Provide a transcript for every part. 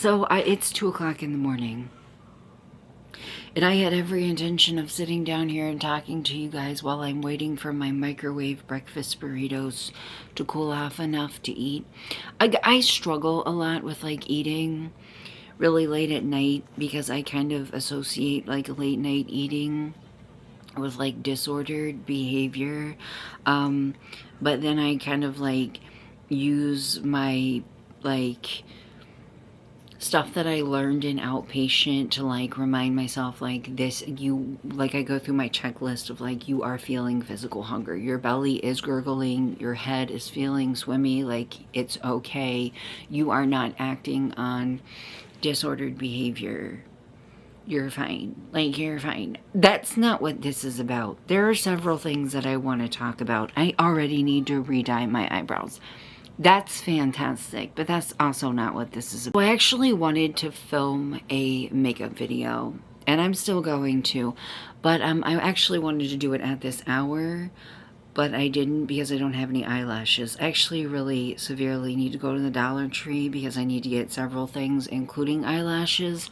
So it's 2 o'clock in the morning. And I had every intention of sitting down here and talking to you guys while I'm waiting for my microwave breakfast burritos to cool off enough to eat. I struggle a lot with like eating really late at night because I kind of associate like late night eating with like disordered behavior. But then I kind of like use my like stuff that I learned in outpatient to like remind myself like this, you like, I go through my checklist of like, you are feeling physical hunger, your belly is gurgling, your head is feeling swimmy, like it's okay, you are not acting on disordered behavior, you're fine, like you're fine. That's not what this is about. There are several things that I want to talk about. I already need to re-dye my eyebrows. That's fantastic, but that's also not what this is about. I actually wanted to film a makeup video, and I'm still going to, but I actually wanted to do it at this hour, but I didn't because I don't have any eyelashes. I actually really severely need to go to the Dollar Tree because I need to get several things, including eyelashes.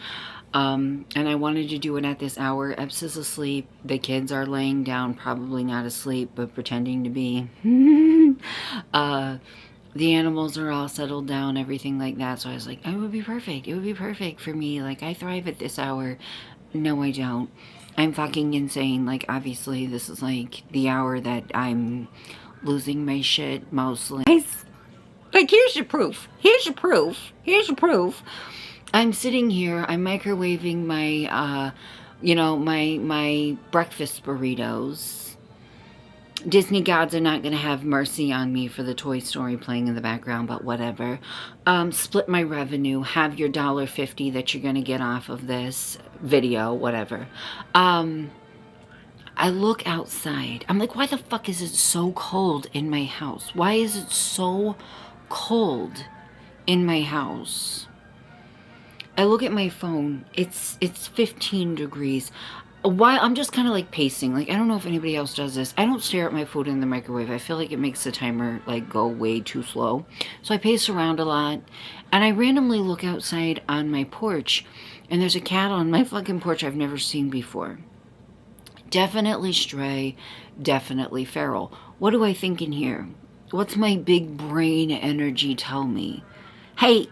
And I wanted to do it at this hour. Eps is asleep. The kids are laying down, probably not asleep, but pretending to be. The animals are all settled down, everything like that. So I was like, it would be perfect. It would be perfect for me. Like, I thrive at this hour. No, I don't. I'm fucking insane. Like, obviously, this is like the hour that I'm losing my shit mostly. Like, here's your proof. Here's your proof. Here's your proof. I'm sitting here, I'm microwaving my, my breakfast burritos. Disney gods are not going to have mercy on me for the Toy Story playing in the background, but whatever. Split my revenue, have your $1.50 that you're going to get off of this video, whatever. I look outside. I'm like, why the fuck is it so cold in my house? Why is it so cold in my house? I look at my phone. It's 15 degrees. While I'm just kind of like pacing. Like, I don't know if anybody else does this. I don't stare at my food in the microwave. I feel like it makes the timer like go way too slow. So I pace around a lot. And I randomly look outside on my porch. And there's a cat on my fucking porch I've never seen before. Definitely stray. Definitely feral. What do I think in here? What's my big brain energy tell me? Hey,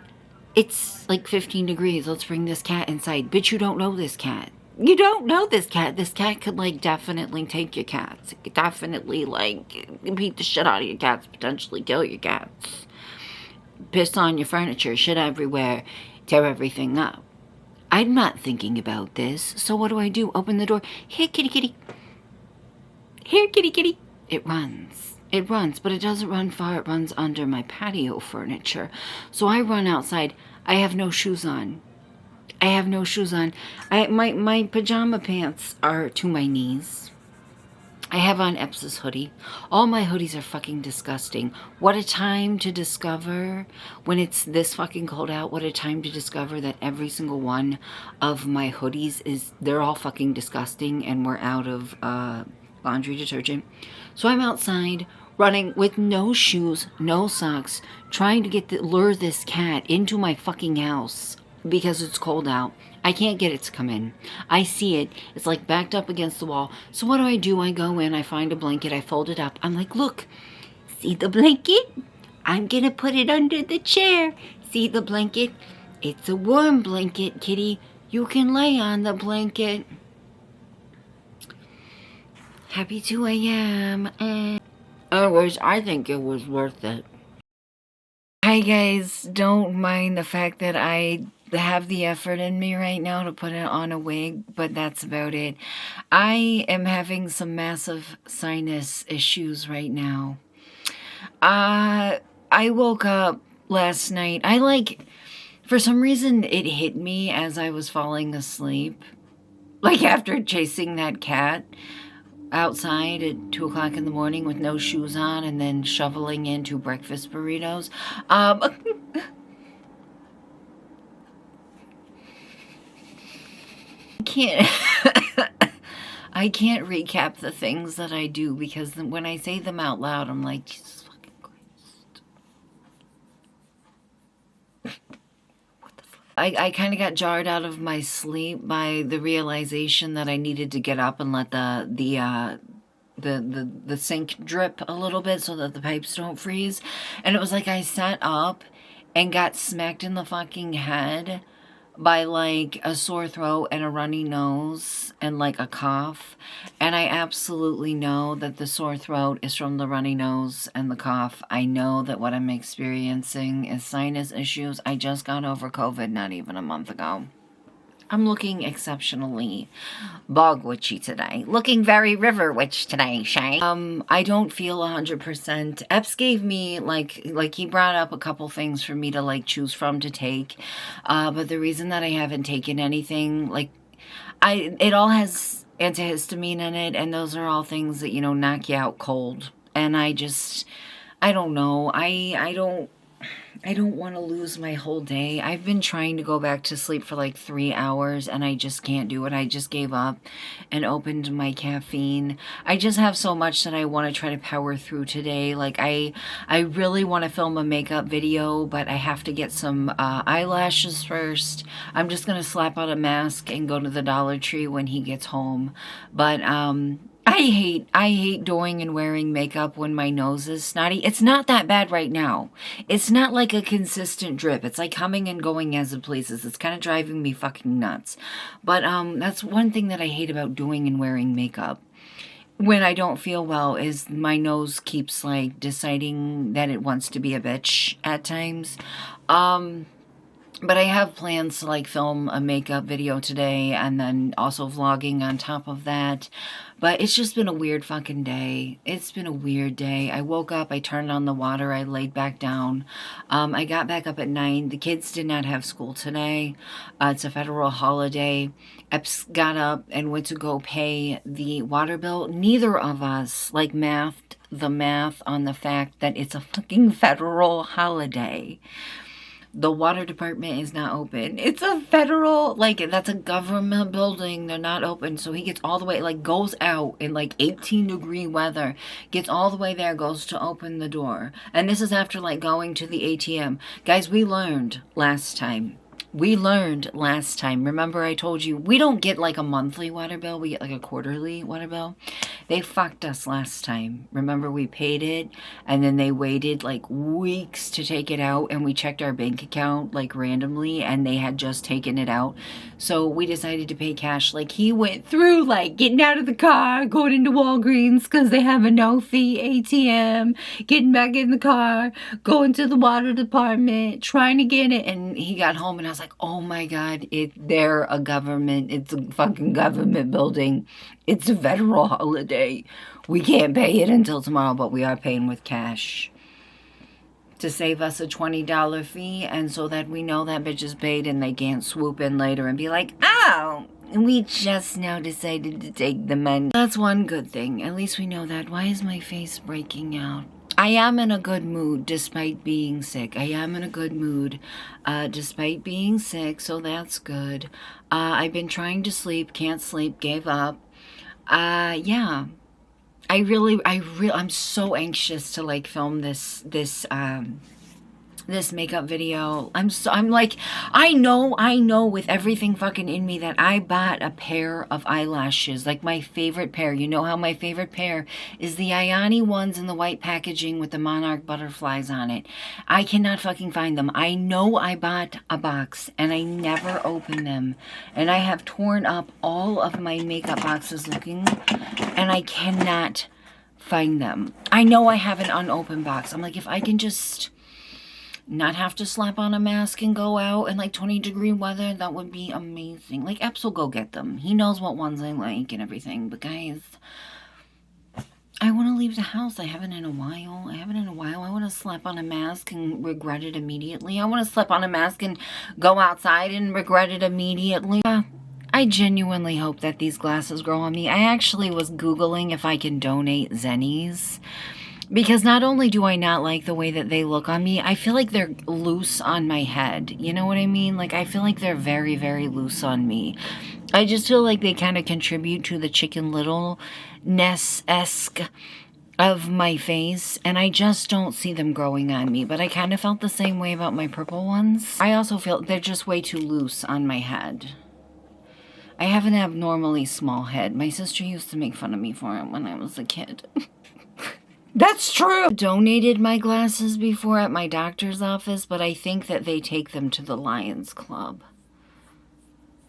it's like 15 degrees. Let's bring this cat inside. Bitch, you don't know this cat. You don't know this cat. This cat could, like, definitely take your cats. It could definitely, like, beat the shit out of your cats. Potentially kill your cats. Piss on your furniture. Shit everywhere. Tear everything up. I'm not thinking about this. So what do? Open the door. Here, kitty, kitty. Here, kitty, kitty. It runs. It runs, but it doesn't run far. It runs under my patio furniture. So I run outside. I have no shoes on. I have no shoes on. My pajama pants are to my knees. I have on Eps's hoodie. All my hoodies are fucking disgusting. What a time to discover, when it's this fucking cold out, what a time to discover that every single one of my hoodies they're all fucking disgusting and we're out of laundry detergent. So I'm outside running with no shoes, no socks, trying to lure this cat into my fucking house because it's cold out. I can't get it to come in. I see it. It's like backed up against the wall. So what do? I go in, I find a blanket, I fold it up. I'm like, look, see the blanket? I'm gonna put it under the chair. See the blanket? It's a warm blanket, kitty. You can lay on the blanket. Happy 2 a.m. Anyways, I think it was worth it. Hi guys, don't mind the fact that I have the effort in me right now to put it on a wig, but that's about it. I am having some massive sinus issues right now. I woke up last night. For some reason, it hit me as I was falling asleep. Like after chasing that cat outside at 2 o'clock in the morning with no shoes on and then shoveling into breakfast burritos. I can't recap the things that I do because when I say them out loud, I'm like, Jesus fucking Christ. What the fuck? I kind of got jarred out of my sleep by the realization that I needed to get up and let the sink drip a little bit so that the pipes don't freeze. And it was like I sat up and got smacked in the fucking head by like a sore throat and a runny nose and like a cough. And I absolutely know that the sore throat is from the runny nose and the cough. I know that what I'm experiencing is sinus issues. I just got over COVID not even a month ago. I'm looking exceptionally bog witchy today. Looking very river witch today, Shay. I don't feel 100%. Epps gave me, like he brought up a couple things for me to, like, choose from to take. But the reason that I haven't taken anything, like, it all has antihistamine in it, and those are all things that, you know, knock you out cold. And I don't know. I don't want to lose my whole day. I've been trying to go back to sleep for like 3 hours and I just can't do it. I just gave up and opened my caffeine. I just have so much that I want to try to power through today. Like I really want to film a makeup video, but I have to get some eyelashes first. I'm just going to slap on a mask and go to the Dollar Tree when he gets home. But I hate doing and wearing makeup when my nose is snotty. It's not that bad right now. It's not like a consistent drip. It's like coming and going as it pleases. It's kind of driving me fucking nuts. But that's one thing that I hate about doing and wearing makeup when I don't feel well is my nose keeps like deciding that it wants to be a bitch at times. But I have plans to like film a makeup video today and then also vlogging on top of that. But it's just been a weird fucking day. It's been a weird day. I woke up, I turned on the water, I laid back down. I got back up at 9. The kids did not have school today. It's a federal holiday. Epps got up and went to go pay the water bill. Neither of us like the math on the fact that it's a fucking federal holiday. The water department is not open. It's a federal, like, that's a government building. They're not open. So he gets all the way, like, goes out in, like, 18-degree weather. Gets all the way there, goes to open the door. And this is after, like, going to the ATM. Guys, we learned last time. Remember I told you, we don't get, like, a monthly water bill. We get, like, a quarterly water bill. They fucked us last time. Remember, we paid it, and then they waited, like, weeks to take it out, and we checked our bank account, like, randomly, and they had just taken it out. So we decided to pay cash. Like, he went through, like, getting out of the car, going into Walgreens, because they have a no-fee ATM, getting back in the car, going to the water department, trying to get it, and he got home, and I was like, oh my God, they're a government. It's a fucking government building. It's a federal holiday. We can't pay it until tomorrow, but we are paying with cash to save us a $20 fee, and so that we know that bitch is paid and they can't swoop in later and be like, oh, we just now decided to take the money. That's one good thing. At least we know that. Why is my face breaking out? I am in a good mood despite being sick. I am in a good mood despite being sick, so that's good. I've been trying to sleep, can't sleep, gave up. Yeah. I'm so anxious to like film this makeup video. I'm like, I know with everything fucking in me that I bought a pair of eyelashes, like my favorite pair. You know how my favorite pair is the Ayani ones in the white packaging with the monarch butterflies on it. I cannot fucking find them. I know I bought a box and I never opened them. And I have torn up all of my makeup boxes looking and I cannot find them. I know I have an unopened box. I'm like, if I can just not have to slap on a mask and go out in like 20-degree weather, that would be amazing. Like, Epps will go get them. He knows what ones I like and everything. But guys, I want to leave the house. I haven't in a while. I want to slap on a mask and regret it immediately. I want to slap on a mask and go outside and regret it immediately. I genuinely hope that these glasses grow on me. I actually was Googling if I can donate zennies. Because not only do I not like the way that they look on me, I feel like they're loose on my head. You know what I mean? Like, I feel like they're very, very loose on me. I just feel like they kind of contribute to the Chicken Little-ness-esque of my face, and I just don't see them growing on me. But I kind of felt the same way about my purple ones. I also feel they're just way too loose on my head. I have an abnormally small head. My sister used to make fun of me for it when I was a kid. That's true! I donated my glasses before at my doctor's office, but I think that they take them to the Lions Club.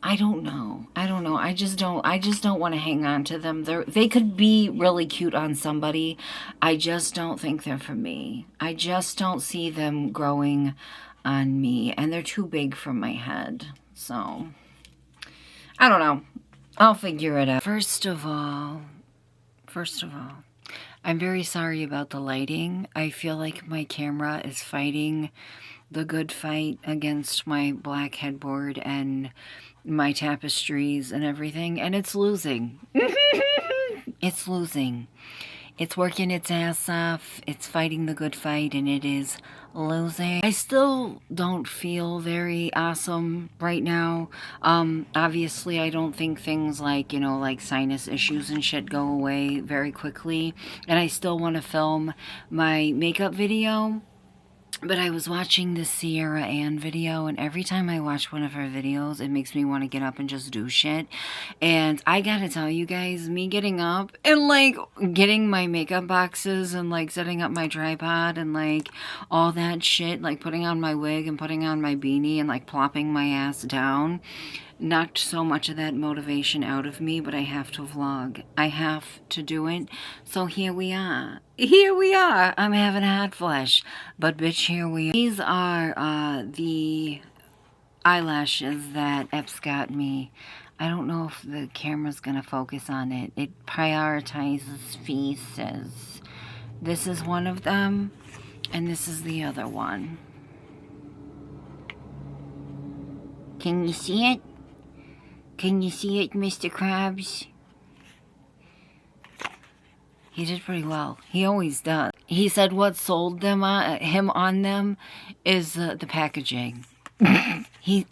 I don't know. I just don't want to hang on to them. They could be really cute on somebody. I just don't think they're for me. I just don't see them growing on me, and they're too big for my head. So, I don't know. I'll figure it out. First of all, I'm very sorry about the lighting. I feel like my camera is fighting the good fight against my black headboard and my tapestries and everything, and it's losing. It's losing. It's working its ass off. It's fighting the good fight, and it is losing. I still don't feel very awesome right now. Obviously, I don't think things like, you know, like sinus issues and shit go away very quickly, and I still want to film my makeup video. But I was watching this Sierra Ann video, and every time I watch one of her videos, it makes me want to get up and just do shit. And I gotta tell you guys, me getting up and, like, getting my makeup boxes and, like, setting up my tripod and, like, all that shit, like, putting on my wig and putting on my beanie and, like, plopping my ass down, knocked so much of that motivation out of me, but I have to vlog. I have to do it. So here we are. Here we are. I'm having a hot flash. But bitch, here we are. These are the eyelashes that Epps got me. I don't know if the camera's gonna focus on it. It prioritizes faces. This is one of them, and this is the other one. Can you see it? Can you see it, Mr. Krabs? He did pretty well. He always does. He said what sold them him on them is the packaging.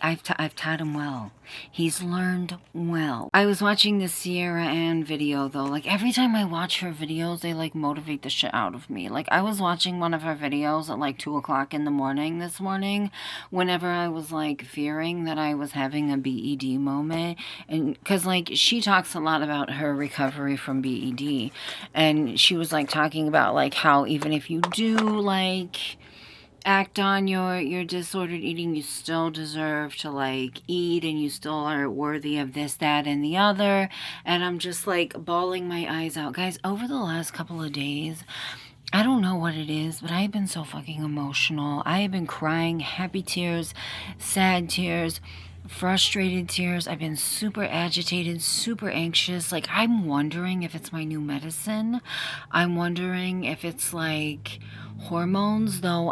I've taught him well. He's learned well. I was watching the Sierra Ann video though. Like every time I watch her videos, they like motivate the shit out of me. Like I was watching one of her videos at like 2 o'clock in the morning this morning, whenever I was like fearing that I was having a BED moment. And cause like she talks a lot about her recovery from BED, and she was like talking about like how even if you do like act on your disordered eating, you still deserve to like eat, and you still are worthy of this, that, and the other. And I'm just like bawling my eyes out. Guys, over the last couple of days, I don't know what it is, but I've been so fucking emotional. I have been crying happy tears, sad tears, frustrated tears. I've been super agitated, super anxious. Like I'm wondering if it's my new medicine. I'm wondering if it's like hormones, though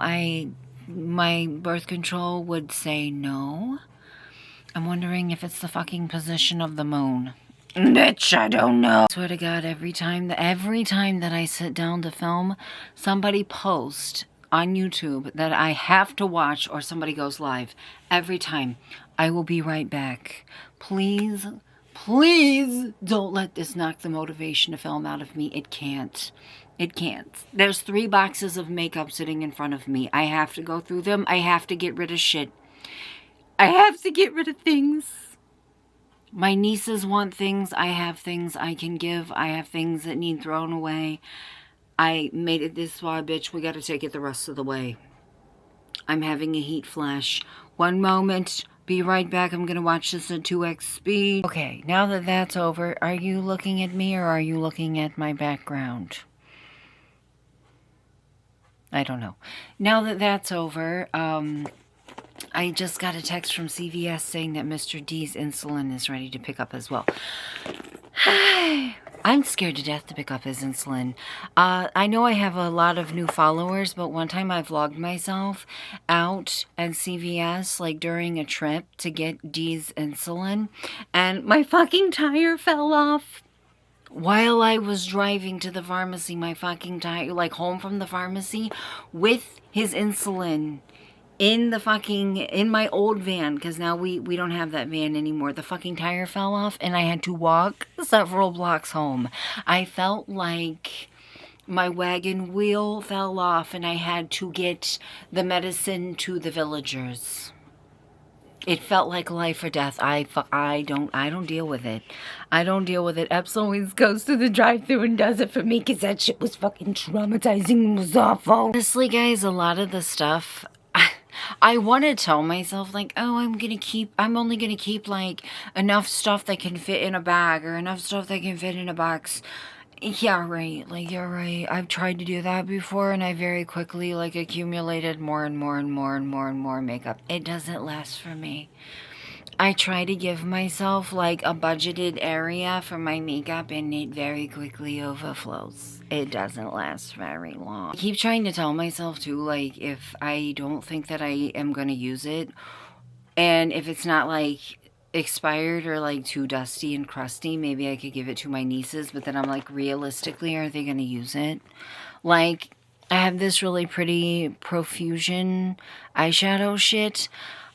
my birth control would say no. I'm wondering if it's the fucking position of the moon. Bitch, I don't know. I swear to God, every time that I sit down to film, somebody posts on YouTube that I have to watch or somebody goes live. Every time. I will be right back. Please, please don't let this knock the motivation to film out of me. It can't. It can't. There's 3 boxes of makeup sitting in front of me. I have to go through them. I have to get rid of shit. I have to get rid of things. My nieces want things. I have things I can give. I have things that need thrown away. I made it this far, bitch. We gotta take it the rest of the way. I'm having a heat flash. One moment. Be right back. I'm gonna watch this at 2x speed. Okay, now that that's over, are you looking at me or are you looking at my background? I don't know. Now that that's over, I just got a text from CVS saying that Mr. D's insulin is ready to pick up as well. I'm scared to death to pick up his insulin. I know I have a lot of new followers, but one time I vlogged myself out at CVS, like during a trip to get D's insulin, and my fucking tire fell off. While I was driving to the pharmacy, my fucking tire, like home from the pharmacy, with his insulin in my old van, because now we don't have that van anymore. The fucking tire fell off and I had to walk several blocks home. I felt like My wagon wheel fell off and I had to get the medicine to the villagers. It felt like life or death. I don't deal with it. I don't deal with it. Epps always goes to the drive-thru and does it for me because that shit was fucking traumatizing and was awful. Honestly, guys, a lot of the stuff, I want to tell myself, like, oh, I'm only gonna keep, like, enough stuff that can fit in a bag or enough stuff that can fit in a box. Yeah, right. Like, you're right. I've tried to do that before, and I very quickly, like, accumulated more and more and more and more and more makeup. It doesn't last for me. I try to give myself, like, a budgeted area for my makeup, and it very quickly overflows. It doesn't last very long. I keep trying to tell myself, too, like, if I don't think that I am going to use it, and if it's not, like, expired or like too dusty and crusty, maybe I could give it to my nieces, but then I'm like, realistically, are they going to use it? Like, I have this really pretty profusion eyeshadow shit.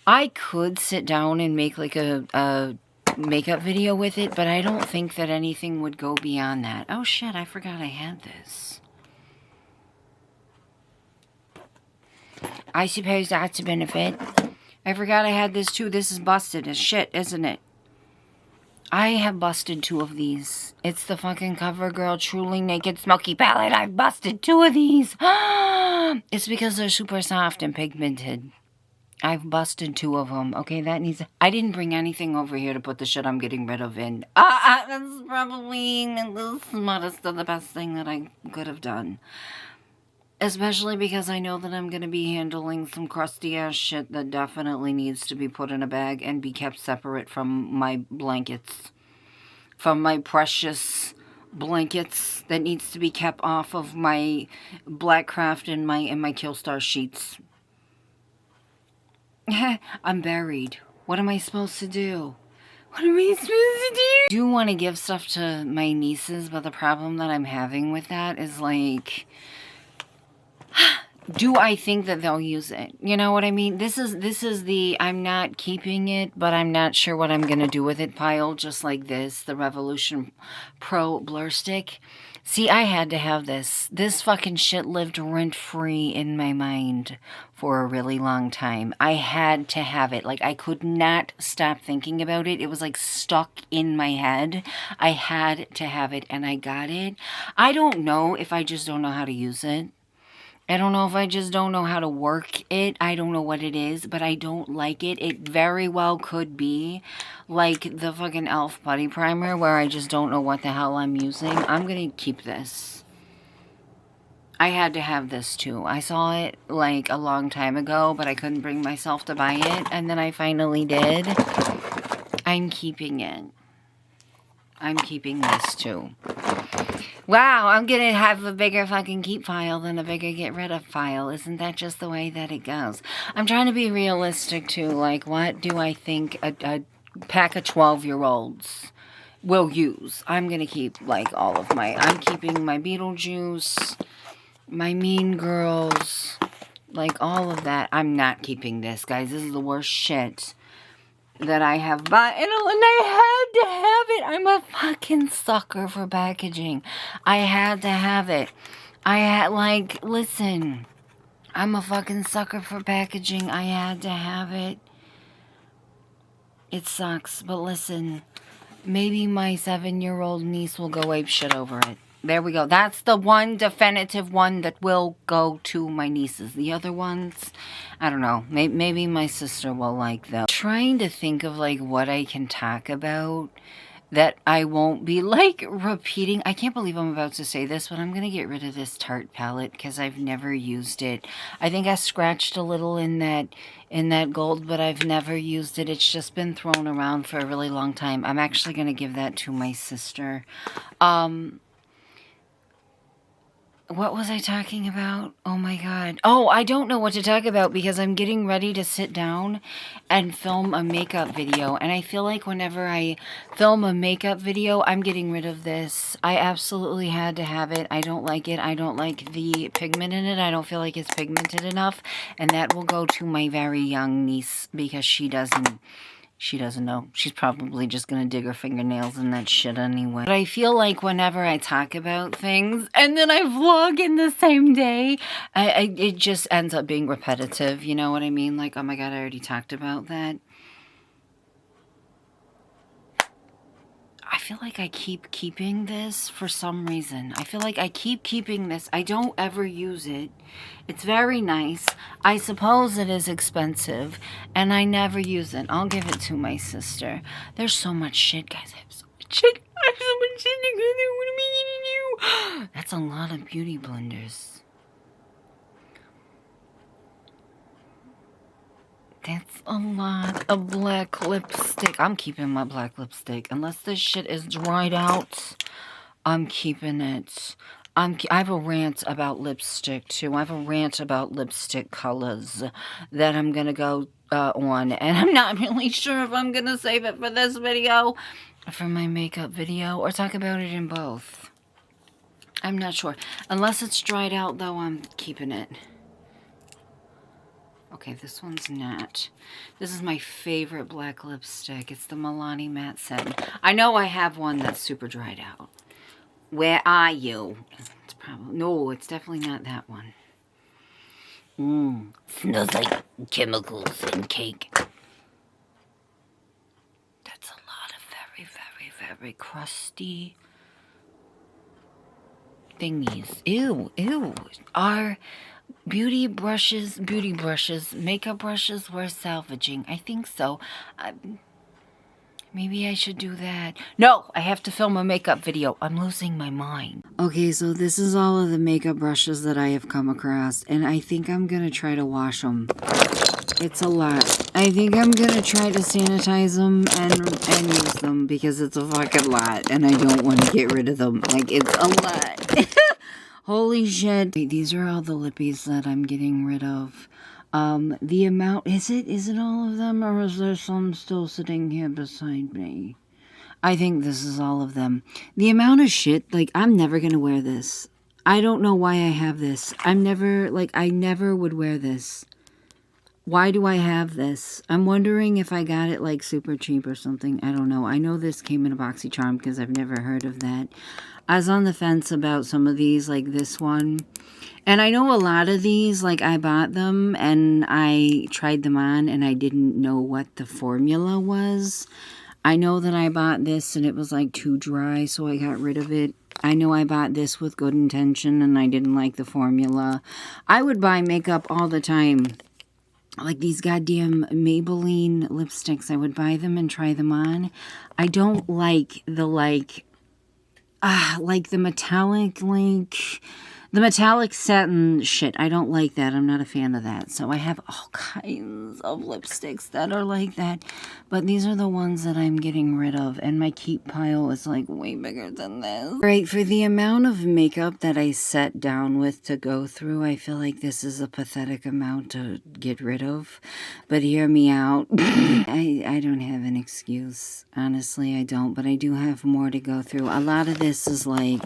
I could sit down and make like a makeup video with it, but I don't think that anything would go beyond that. Oh shit, I forgot I had this. I suppose that's a benefit. I forgot I had this too. This is busted as shit, isn't it? I have busted 2 of these. It's the fucking CoverGirl Truly Naked Smoky Palette. I've busted 2 of these. It's because they're super soft and pigmented. I've busted 2 of them. Okay, that needs... I didn't bring anything over here to put the shit I'm getting rid of in. That's probably the smartest of the best thing that I could have done. Especially because I know that I'm going to be handling some crusty ass shit that definitely needs to be put in a bag and be kept separate from my blankets. From my precious blankets that needs to be kept off of my Blackcraft and my Killstar sheets. I'm buried. What am I supposed to do? What am I supposed to do? I do want to give stuff to my nieces, but the problem that I'm having with that is like... do I think that they'll use it? You know what I mean? This is the I'm not keeping it, but I'm not sure what I'm going to do with it pile, just like this, the Revolution Pro Blur Stick. See, I had to have this. This fucking shit lived rent-free in my mind for a really long time. I had to have it. Like, I could not stop thinking about it. It was, like, stuck in my head. I had to have it, and I got it. I don't know if I just don't know how to use it. I don't know if I just don't know how to work it. I don't know what it is, but I don't like it. It very well could be like the fucking e.l.f. Putty Primer where I just don't know what the hell I'm using. I'm going to keep this. I had to have this too. I saw it like a long time ago, but I couldn't bring myself to buy it. And then I finally did. I'm keeping it. I'm keeping this too. Wow, I'm going to have a bigger fucking keep file than a bigger get rid of file. Isn't that just the way that it goes? I'm trying to be realistic too. Like, what do I think a pack of 12-year-olds will use? I'm going to keep, like, all of my... I'm keeping my Beetlejuice, my Mean Girls, like, all of that. I'm not keeping this, guys. This is the worst shit that I have bought, and I had to have it. I'm a fucking sucker for packaging. I had to have it. I had, like, listen, I'm a fucking sucker for packaging. I had to have it. It sucks, but listen, maybe my 7-year-old niece will go ape shit over it. There we go. That's the one definitive one that will go to my nieces. The other ones, I don't know. Maybe my sister will like them. Trying to think of like what I can talk about that I won't be like repeating. I can't believe I'm about to say this, but I'm going to get rid of this Tarte palette because I've never used it. I think I scratched a little in that gold, but I've never used it. It's just been thrown around for a really long time. I'm actually going to give that to my sister. What was I talking about? Oh my god. Oh, I don't know what to talk about because I'm getting ready to sit down and film a makeup video. And I feel like whenever I film a makeup video, I'm getting rid of this. I absolutely had to have it. I don't like it. I don't like the pigment in it. I don't feel like it's pigmented enough. And that will go to my very young niece because she doesn't She doesn't know. She's probably just gonna dig her fingernails in that shit anyway. But I feel like whenever I talk about things and then I vlog in the same day, it just ends up being repetitive. You know what I mean? Like, oh my God, I already talked about that. I feel like I keep keeping this for some reason. I feel like I keep keeping this. I don't ever use it. It's very nice. I suppose it is expensive, and I never use it. I'll give it to my sister. There's so much shit, guys. I have so much shit. I have so much shit together. What am I gonna do? That's a lot of beauty blenders. That's a lot of black lipstick. I'm keeping my black lipstick. Unless this shit is dried out, I'm keeping it. I have a rant about lipstick, too. I have a rant about lipstick colors that I'm going to go on. And I'm not really sure if I'm going to save it for this video, for my makeup video, or talk about it in both. I'm not sure. Unless it's dried out, though, I'm keeping it. Okay, this one's not. This is my favorite black lipstick. It's the Milani Matte Satin. I know I have one that's super dried out. Where are you? It's probably... No, it's definitely not that one. Smells like chemicals and cake. That's a lot of very, very, very crusty thingies. Ew, ew. Our... Beauty brushes, makeup brushes we're salvaging. I think so. Maybe I should do that. No, I have to film a makeup video. I'm losing my mind. Okay, so this is all of the makeup brushes that I have come across, and I think I'm going to try to wash them. It's a lot. I think I'm going to try to sanitize them and use them because it's a fucking lot, and I don't want to get rid of them. Like, it's a lot. Holy shit. These are all the lippies that I'm getting rid of. The amount, is it all of them, or is there some still sitting here beside me? I think this is all of them. The amount of shit, like, I'm never gonna wear this. I don't know why I have this. I never would wear this. Why do I have this? I'm wondering if I got it, like, super cheap or something. I don't know. I know this came in a BoxyCharm because I've never heard of that. I was on the fence about some of these, like this one. And I know a lot of these, like, I bought them and I tried them on and I didn't know what the formula was. I know that I bought this and it was, like, too dry, so I got rid of it. I know I bought this with good intention and I didn't like the formula. I would buy makeup all the time. Like these goddamn Maybelline lipsticks. I would buy them and try them on. I don't like the, like the metallic satin shit. I don't like that. I'm not a fan of that. So I have all kinds of lipsticks that are like that. But these are the ones that I'm getting rid of. And my keep pile is like way bigger than this. Right, for the amount of makeup that I sat down with to go through, I feel like this is a pathetic amount to get rid of. But hear me out. I don't have an excuse. Honestly, I don't. But I do have more to go through. A lot of this is like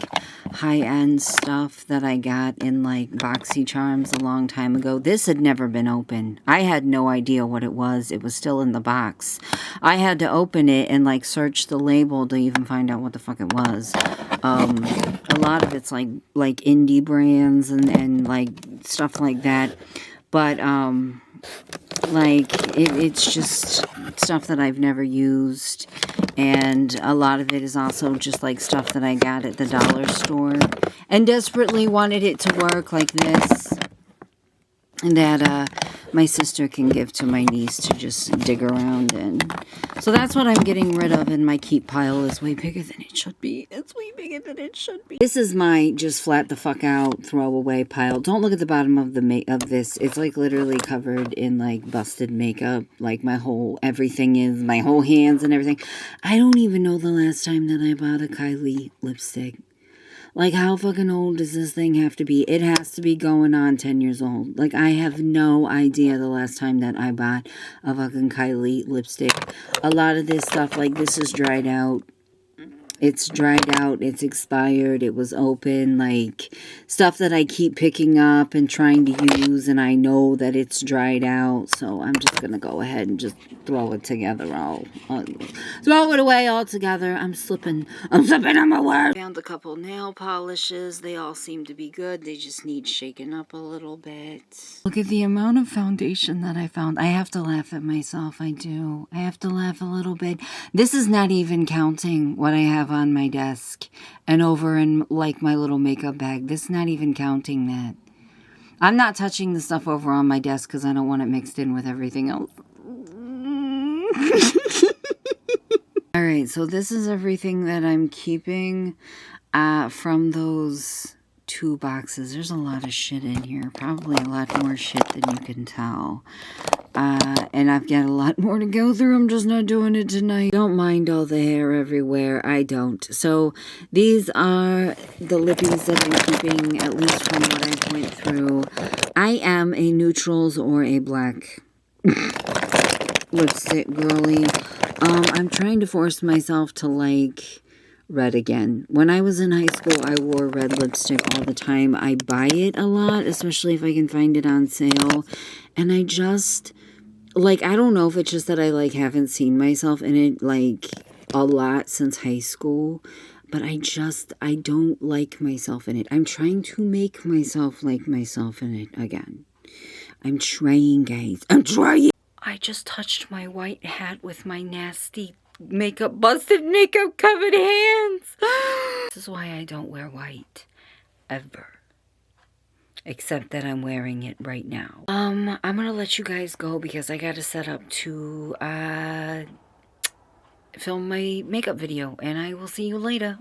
high-end stuff that I got in like BoxyCharms a long time ago. This had never been opened. I had no idea what it was. It was still in the box. I had to open it and like search the label to even find out what the fuck it was. A lot of it's like indie brands and like stuff like that. But like it's just stuff that I've never used, and a lot of it is also just like stuff that I got at the dollar store and desperately wanted it to work, like this, that my sister can give to my niece to just dig around in. So that's what I'm getting rid of, and my keep pile is way bigger than it should be. It's way bigger than it should be. This is my just flat the fuck out throwaway pile. Don't look at the bottom of this. It's like literally covered in like busted makeup. Like my whole everything is, my whole hands and everything. I don't even know the last time that I bought a Kylie lipstick. Like, how fucking old does this thing have to be? It has to be going on 10 years old. Like, I have no idea the last time that I bought a fucking Kylie lipstick. A lot of this stuff, like, this is dried out. It's dried out, it's expired, it was open, like stuff that I keep picking up and trying to use, and I know that it's dried out, so I'm just gonna go ahead and just throw it together all throw it away all together. I'm slipping on my word. Found a couple nail polishes. They all seem to be good. They just need shaken up a little bit. Look at the amount of foundation that I found. I have to laugh at myself. I do. I have to laugh a little bit. This is not even counting what I have on my desk and over in like my little makeup bag. This is not even counting that. I'm not touching the stuff over on my desk because I don't want it mixed in with everything else. Alright, so this is everything that I'm keeping from those 2 boxes. There's a lot of shit in here. Probably a lot more shit than you can tell. And I've got a lot more to go through. I'm just not doing it tonight. Don't mind all the hair everywhere. I don't. So these are the lippies that I'm keeping, at least from what I went through. I am a neutrals or a black lipstick girly. I'm trying to force myself to like red again. When I was in high school, I wore red lipstick all the time. I buy it a lot, especially if I can find it on sale. And I just, like, I don't know if it's just that I, like, haven't seen myself in it, like, a lot since high school. But I don't like myself in it. I'm trying to make myself like myself in it again. I'm trying, guys. I'm trying. I just touched my white hat with my nasty busted makeup covered hands. This is why I don't wear white ever. Except that I'm wearing it right now. I'm gonna let you guys go because I gotta set up to film my makeup video, and I will see you later.